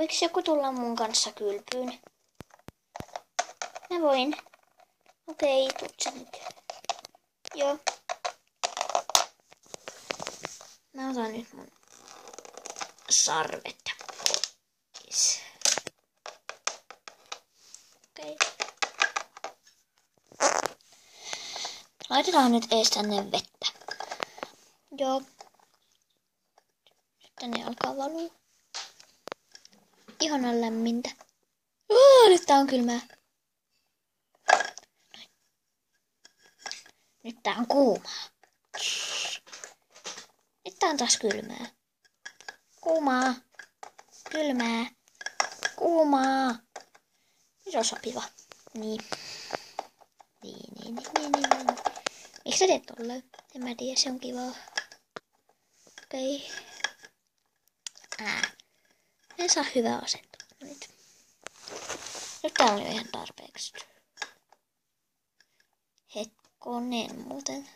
Voiko joku tulla mun kanssa kylpyyn? Mä voin. Okei, tuut sä nyt. Joo. Mä otan nyt mun sarvet pois. Okei. Laitetaan nyt ees tänne vettä. Joo. Nyt tänne alkaa valua. Ihanan lämmintä. Nyt tää on kylmää. Nyt tää on kuumaa. Nyt tää on taas kylmää. Kuumaa. Kylmää. Kuumaa. Nyt on sopiva. Niin. Niin. Miksi sä teet tolleen? En mä tiedä, se on kivaa. Okei. En saa hyvää asentoa nyt. Nyt tää on jo ihan tarpeeksi. Hetkonen muuten.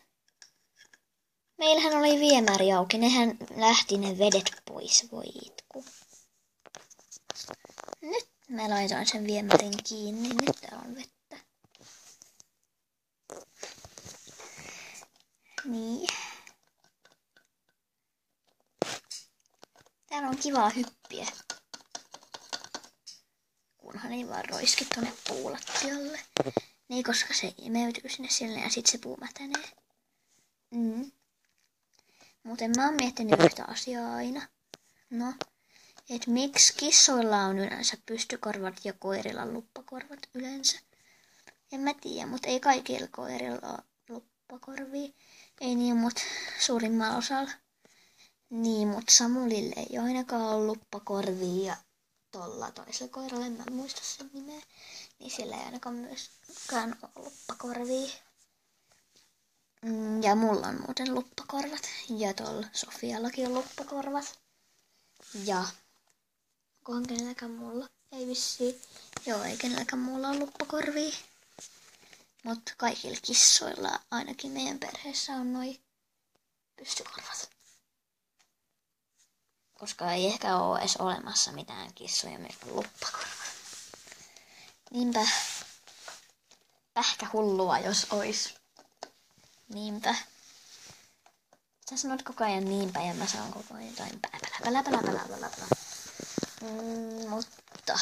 Meillähän oli viemäri auki. Nehän lähti ne vedet pois. Voi itku. Nyt mä laitan sen viemärin kiinni. Nyt täällä on vettä. Niin. Täällä on kivaa hyppiä. Kunhan ei vaan roiski tonne puulattialle. Niin, koska se imeytyy sinne sille ja sit se puu mätänee. Muuten mä oon miettinyt yhtä asiaa aina. No, et miksi kissoilla on yleensä pystykorvat ja koirilla luppakorvat yleensä? En mä tiedä, mutta ei kaikilla koirilla ole luppakorvia. Ei niin, mut suurimmalla osalla. Niin, mut Samulille ei ole ainakaan ollut luppakorvia ja tolla toisella koiralla, en mä muista sen nimeä. Niin sillä ei ainakaan myöskään ole luppakorvia. Ja mulla on muuten luppakorvat. Ja tuolla Sofiallakin on luppakorvat. Ja onkohan kenelläkään mulla? Ei vissiin. Joo, ei kenelläkään mulla on luppakorvia. Mut kaikilla kissoilla, ainakin meidän perheessä, on noi pystykorvat. Koska ei ehkä ole edes olemassa mitään kissoja meillä luppakorvat. Niinpä. Pähkä hullua, jos ois. Niinpä. Sä sanot koko ajan niinpä ja mä sanon koko ajan jotain pälä. Mutta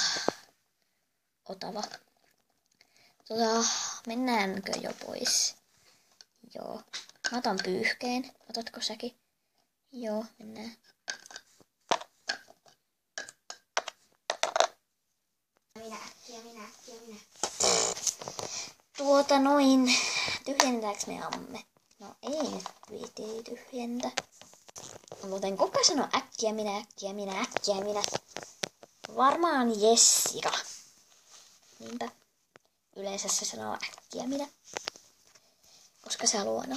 Otava. Mennäänkö jo pois? Joo. Mä otan pyyhkeen. Otatko säkin? Joo, mennään. Minä. Tyhjentääks me amme? No ei nyt viitii tyhjentä. Muuten kuka sanoo äkkiä minä? Varmaan Jessica. Niinpä. Yleensä se sanoo äkkiä minä. Koska se haluaa aina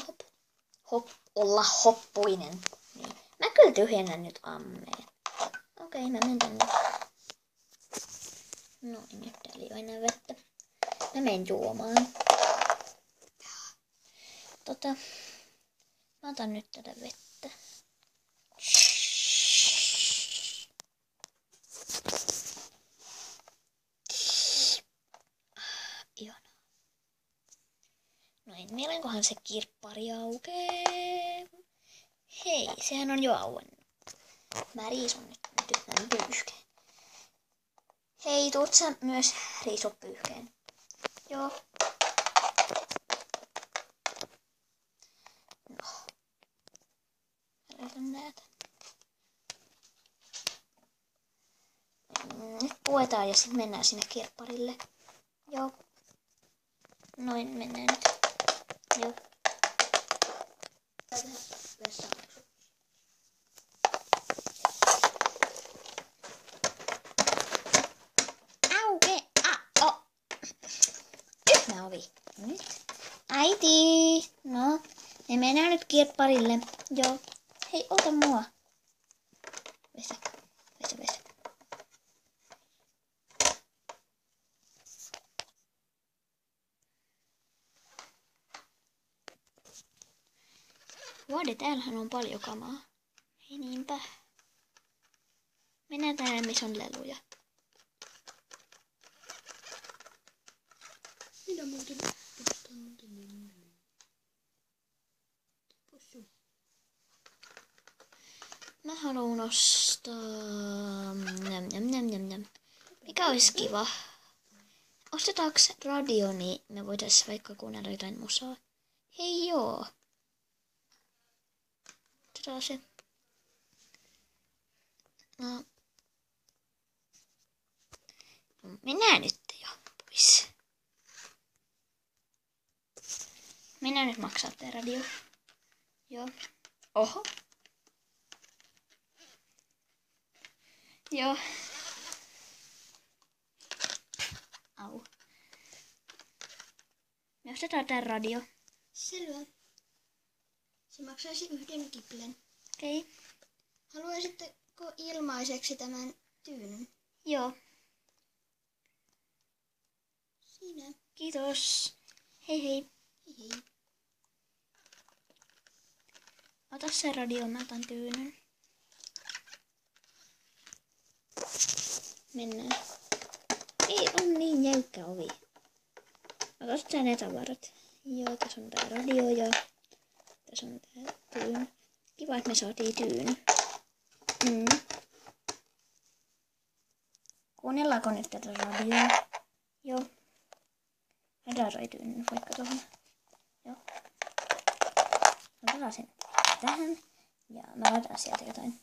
olla hoppuinen. Niin. Mä kyllä tyhjennän nyt ammeen. Okei, mä menen tänne. No nyt täällä ei ole enää vettä. Mä menen juomaan. Mä otan nyt tätä vettä. Ihanaa. No en mielenkohan se kirppari aukee. Hei, sehän on jo auennut. Mä riisun nyt tämän pyyhkeen. Hei, tuut sä myös riisu pyyhkeen? Joo. No. Laitan näitä. Nyt puetaan ja sitten mennään sinne kirpparille. Joo. Noin mennään nyt. Joo. Auke! Tyhmä ovi. Nyt. Äiti! No, me mennään nyt kirpparille. Joo. Hei, ota mua. Vesa. Vuode, täällähän on paljon kamaa. Ei niinpä. Mennään tänne, missä on leluja. Minä muuten ostan pussu. Mä haluan ostaa... Njam. Mikä olisi kiva? Ostetaanko radio, niin me voitais vaikka kuunnella jotain musaa. Hei joo. Otetaan se. No. Mennään nyt jo pois. Mennään nyt maksaa tää radio. Joo. Oho. Joo. Au. Me ostetaan tää radio. Selvä. Se maksaisi 1 kiplen. Okei. Okay. Haluaisitteko ilmaiseksi tämän tyynyn? Joo. Siinä. Kiitos. Hei hei. Hei hei. Ota se radio, mä otan tyynyn. Mennään. Ei on niin jäykkä ovi. Ota sä ne tavarat. Joo, tässä on tää radio ja tässä on tää tyyny. Kiva, että me saatiin tyyny. Kuunnellaanko nyt tätä radioa? Joo. Otetaan toi tyyny vaikka tuohon. Joo. Otetaan sen tähän. Ja mä laitan sieltä jotain.